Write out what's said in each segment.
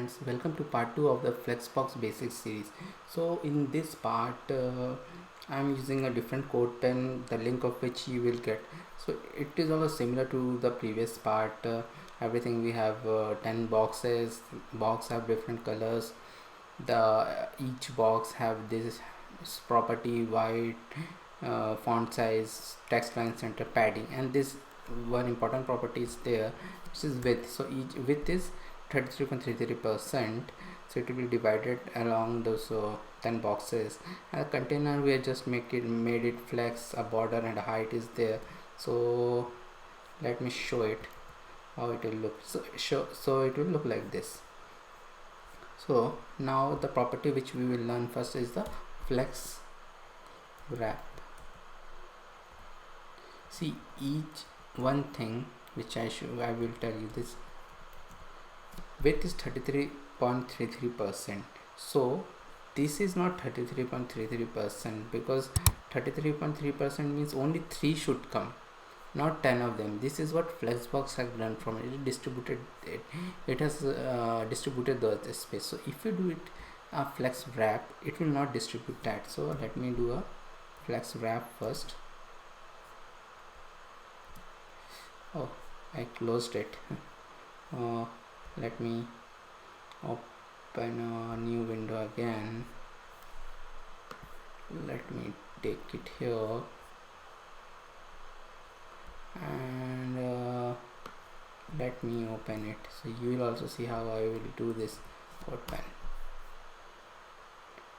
friends, welcome to part 2 of the Flexbox basics series. So in this part I'm using a different code pen, the link of which you will get. So it is also similar to the previous part. Everything we have 10 boxes, box have different colors. The each box have this property: white, font size, text line center, padding, and this one important property is there, which is width. So each width is 33.33%, so it will be divided along those 10 boxes. And a container, we have just made it flex, a border and a height is there. So let me show it how it will look. So it will look like this. So now the property which we will learn first is the flex wrap. See, each one thing which I will tell you this. Width is 33.33%. So this is not 33.33% because 33.3% means only 3 should come, not 10 of them. This is what Flexbox has done from it. It distributed it has distributed the space. So if you do it a flex wrap, it will not distribute that. So let me do a flex wrap first. Oh, I closed it. Let me open a new window again. Let me take it here and let me open it, so you will also see how I will do this code pen.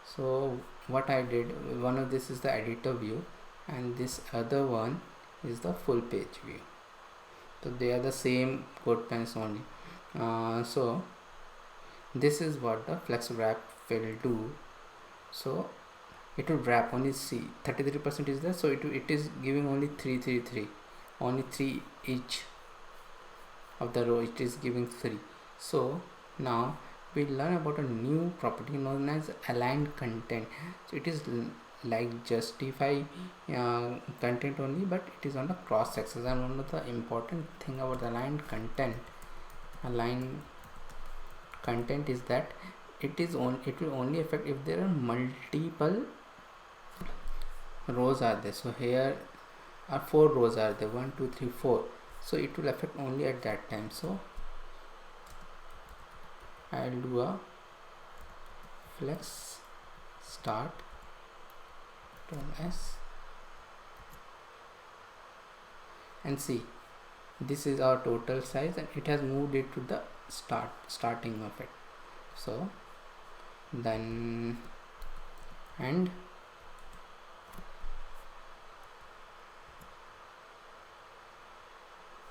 So what I did, one of this is the editor view and this other one is the full page view. So they are the same code pens only. So this is what the flex wrap will do. So it will wrap only, see 33% is there, so it is giving only 333, only 3 each of the row, it is giving 3. So now we learn about a new property known as aligned content. So it is like justify content only, but it is on the cross axis. And one of the important thing about the aligned content is that it will only affect if there are multiple rows are there. So here are 4 rows are there, 1 2 3 4, so it will affect only at that time. So I'll do a flex start s, and see, this is our total size and it has moved it to the starting of it. So then, and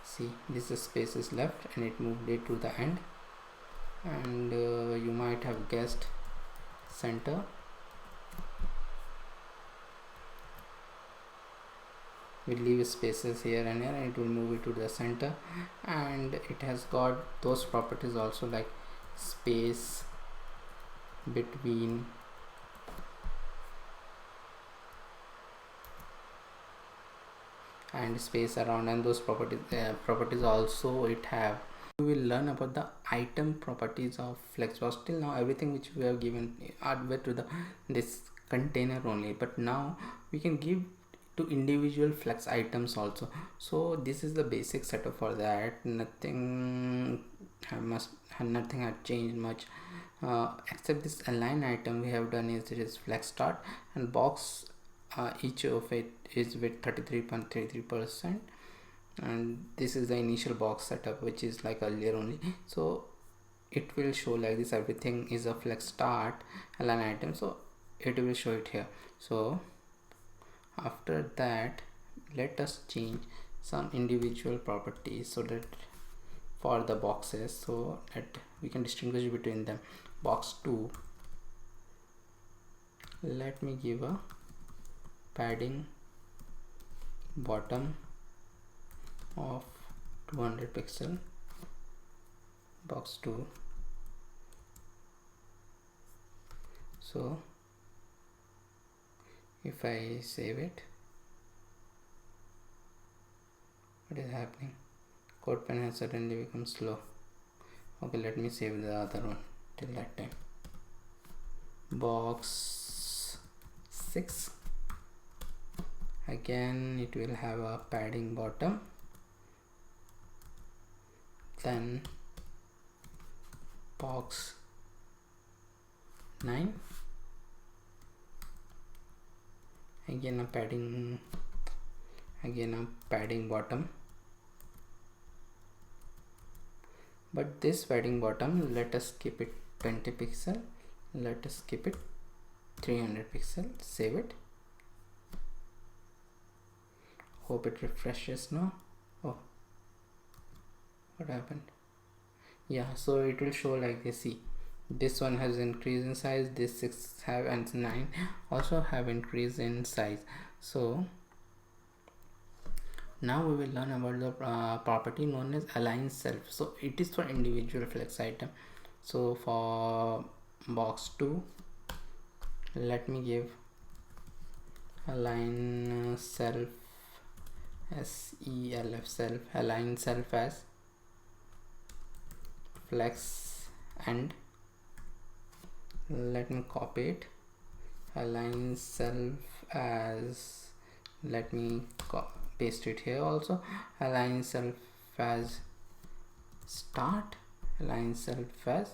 see, this space is left and it moved it to the end. And you might have guessed center, we leave spaces here and here and it will move it to the center. And it has got those properties also, like space between, and space around, and those properties also it have. We will learn about the item properties of Flexbox. Till now everything which we have given are to this container only, but now we can give to individual flex items also. So this is the basic setup for that. Nothing had changed much, except this align item we have done is it is flex start and box. Each of it is with 33.33%, and this is the initial box setup which is like earlier only. So it will show like this, everything is a flex start align item, so it will show it here. So after that, let us change some individual properties so that for the boxes, so that we can distinguish between them. Box 2, let me give a padding bottom of 200 pixel, box 2. So if I save it, what is happening? Code pen has suddenly become slow. Okay, let me save the other one. till that time. Box 6, again it will have a padding bottom. Then box 9, again a padding bottom, but this padding bottom, let us keep it 20 pixel, let us keep it 300 pixel. Save it. Hope it refreshes now. Oh, what happened? Yeah, so it will show like this. See, this one has increased in size, this 6 have, and 9 also have increased in size. So now we will learn about the property known as align self. So it is for individual flex item. So for box 2, let me give align self, self, self, align self as flex, and let me copy it. Align self as, let me paste it here also. Align self as start, align self as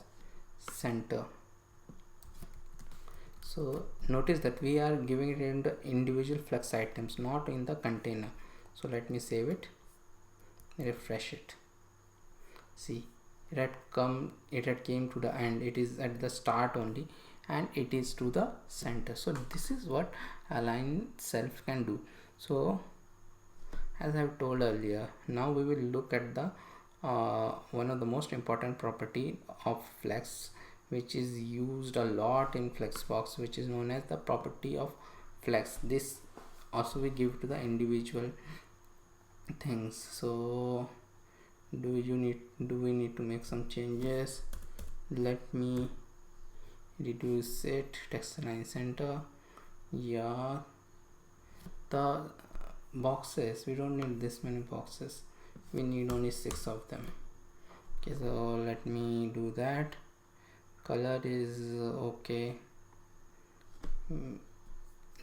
center. So notice that we are giving it in the individual flex items, not in the container. So let me save it, refresh it. See, it had came to the end. It is at the start only, and it is to the center. So this is what align self can do. So as I have told earlier, now we will look at the one of the most important property of flex, which is used a lot in Flexbox, which is known as the property of flex. This also we give to the individual things. So do we need to make some changes? Let me reduce it, text align center. Yeah, the boxes, we don't need this many boxes, we need only 6 of them. Okay, so let me do that. Color is okay,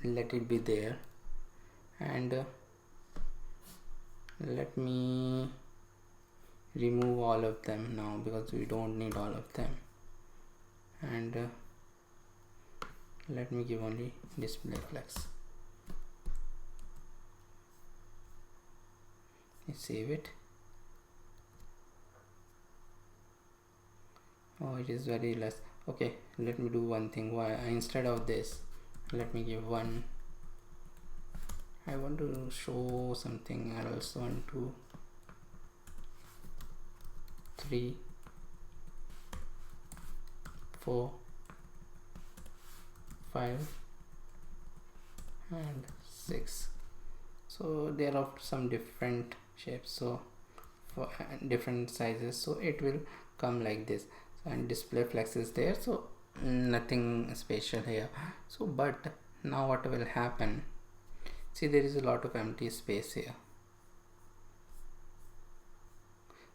let it be there, and let me remove all of them now because we don't need all of them, and let me give only display flex. Save it. Oh, it is very less. Okay, let me do one thing. Why instead of this, let me give one. I want to show something else. 1 2 3 4 5 and 6. So they are of some different shapes, so for different sizes, so it will come like this. And display flex is there, so nothing special here. So but now what will happen, see, there is a lot of empty space here,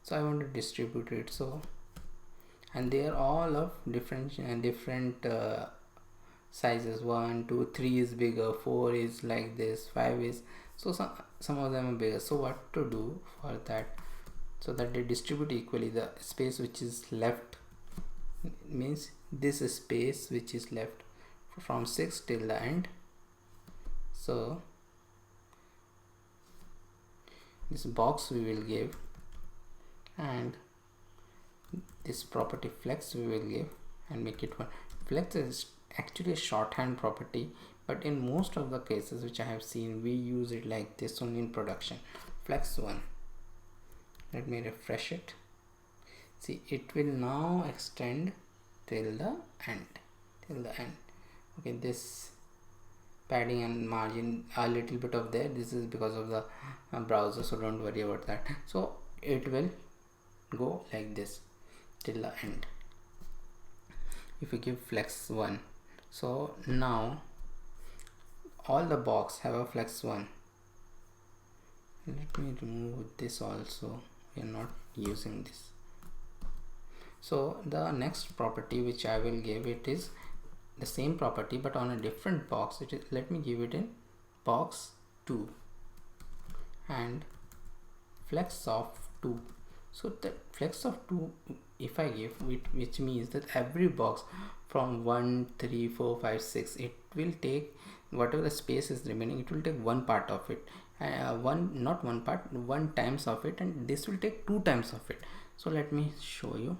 so I want to distribute it. So, and they are all of different sizes. 1 2 3 is bigger, 4 is like this, 5 is, so some of them are bigger. So what to do for that, so that they distribute equally? The space which is left means this space which is left from 6 till the end. So this box we will give, and this property flex we will give, and make it one. Flex is actually a shorthand property, but in most of the cases which I have seen, we use it like this only in production. Flex 1. Let me refresh it. See, it will now extend till the end. Okay, this padding and margin a little bit of there, this is because of the browser, so don't worry about that. So it will go like this till the end. If we give flex 1, so now all the box have a flex 1. Let me remove this also, we are not using this. So the next property which I will give, it is the same property but on a different box. It is, let me give it in box 2 and flex of 2. So the flex of 2, if I give it, which means that every box from 1 3 4 5 6, it will take whatever the space is remaining, it will take one part of it, not one part, one times of it, and this will take two times of it. So let me show you.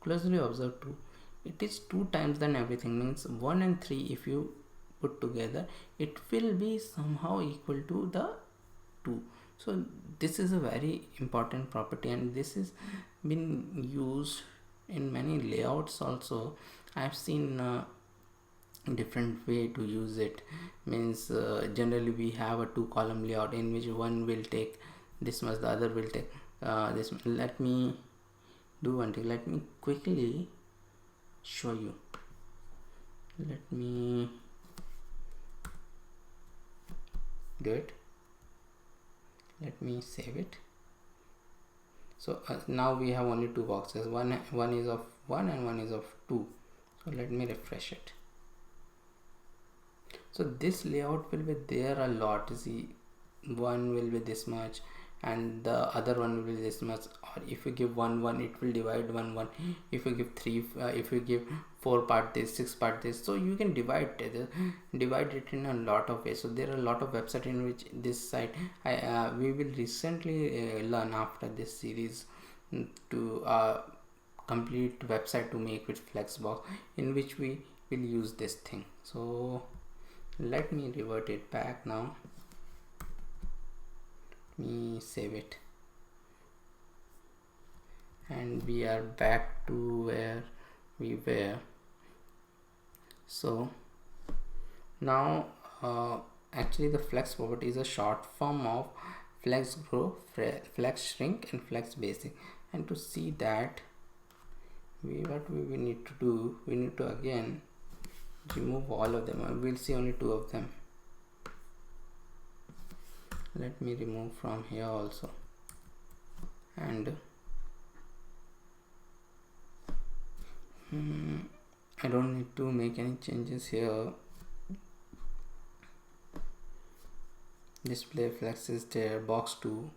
Closely observe 2, it is 2 times than everything, means 1 and 3 if you put together, it will be somehow equal to the 2. So this is a very important property, and this is been used in many layouts also. I've seen different way to use it, means generally we have a 2-column layout in which one will take this much, the other will take this much. Let me do one thing, let me quickly show you. Let me do it. Let me save it. So now we have only two boxes, one is of 1 and one is of 2. So let me refresh it. So this layout will be there a lot. See, one will be this much and the other one will be this much, or if you give 1 1, it will divide 1 1. If you give 3, if you give 4 part this, 6 part this, so you can divide it in a lot of ways. So there are a lot of websites in which this site we will recently learn after this series to complete website to make with Flexbox, in which we will use this thing. So let me revert it back now. Me save it, and we are back to where we were. So now actually the flex property is a short form of flex grow, flex shrink and flex basic. And to see that, what we need to do, we need to again remove all of them. We'll see only 2 of them. Let me remove from here also, and I don't need to make any changes here. Display flex is there, box 2.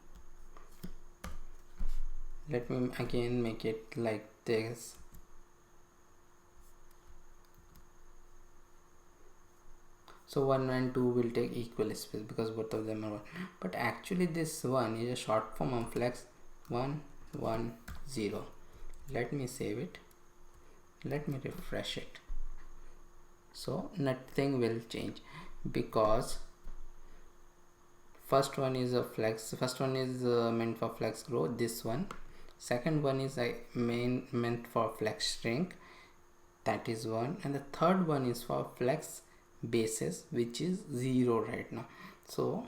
Let me again make it like this. So 1 and 2 will take equal space because both of them are 1. But actually this one is a short form of flex 1 1 0. Let me save it. Let me refresh it. So nothing will change because first one is a flex. First one is meant for flex grow. This one. Second one is meant for flex shrink. That is 1, and the third one is for flex basis, which is 0 right now. So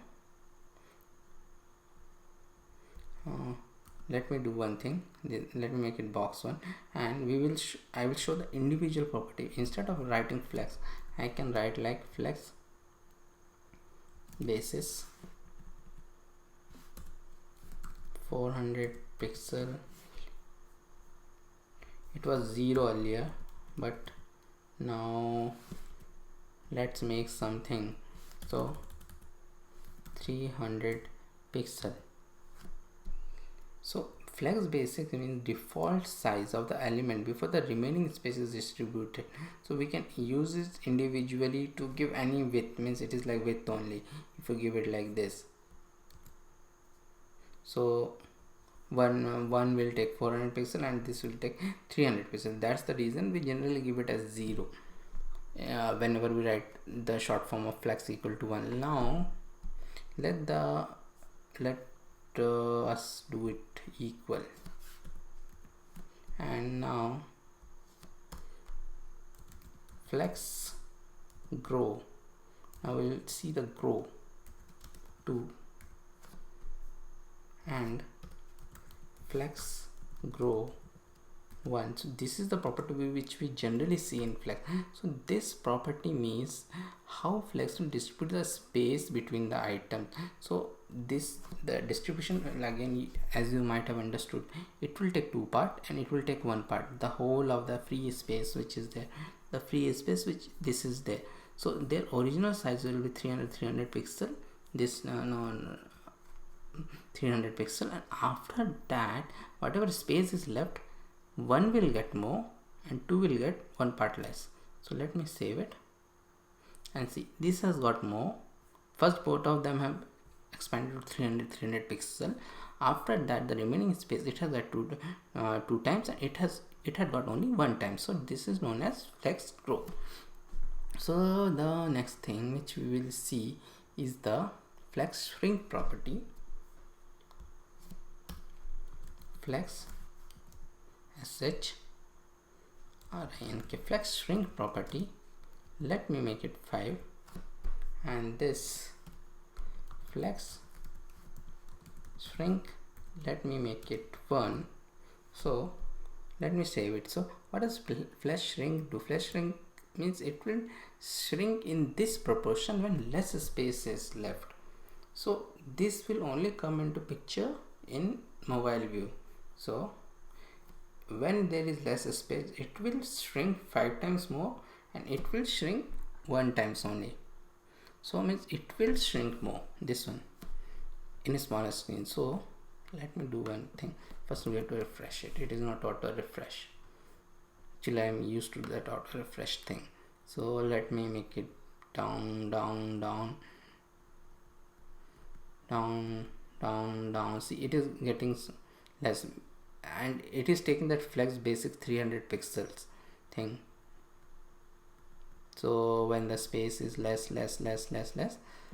let me do one thing. Let me make it box 1, and we will I will show the individual property. Instead of writing flex, I can write like flex basis 400 pixel. It was 0 earlier, but now let's make something. So 300 pixel. So flex basic means default size of the element before the remaining space is distributed. So we can use it individually to give any width, means it is like width only. If you give it like this, so one will take 400 pixel and this will take 300 pixel. That's the reason we generally give it as 0 whenever we write the short form of flex equal to 1. Now let us do it equal, and now flex grow. Now we'll see the grow 2 and flex grow 1. So this is the property which we generally see in flex. So this property means how flex will distribute the space between the items. So this, the distribution will again, as you might have understood, it will take two part and it will take one part, the whole of the free space which is there, the free space which this is there. So their original size will be 300 pixel, this 300 pixel, and after that whatever space is left, one will get more and two will get one part less. So let me save it and see, this has got more. First both of them have expanded to 300 pixel. After that the remaining space, it has got two times, and it had got only one time. So this is known as flex growth. So the next thing which we will see is the flex shrink property. Flex flex shrink property, let me make it 5, and this flex shrink, let me make it 1. So let me save it. So what does flex shrink do? Flex shrink means it will shrink in this proportion when less space is left. So this will only come into picture in mobile view. So when there is less space, it will shrink 5 times more, and it will shrink 1 times only. So means it will shrink more, this one, in a smaller screen. So let me do one thing. First we have to refresh it. It is not auto refresh. Actually I am used to that auto refresh thing. So let me make it down. See, it is getting less, and it is taking that flex basic 300 pixels thing. So when the space is less,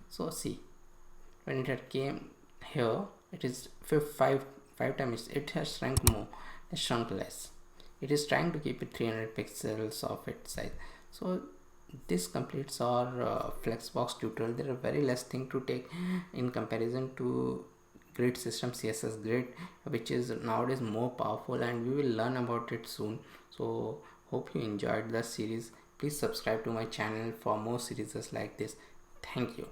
so see, when it had came here, it is 5 times, it has shrunk more, it shrunk less. It is trying to keep it 300 pixels of its size. So this completes our Flexbox tutorial. There are very less thing to take in comparison to grid system, CSS grid, which is nowadays more powerful, and we will learn about it soon. So hope you enjoyed the series. Please subscribe to my channel for more series like this. Thank you.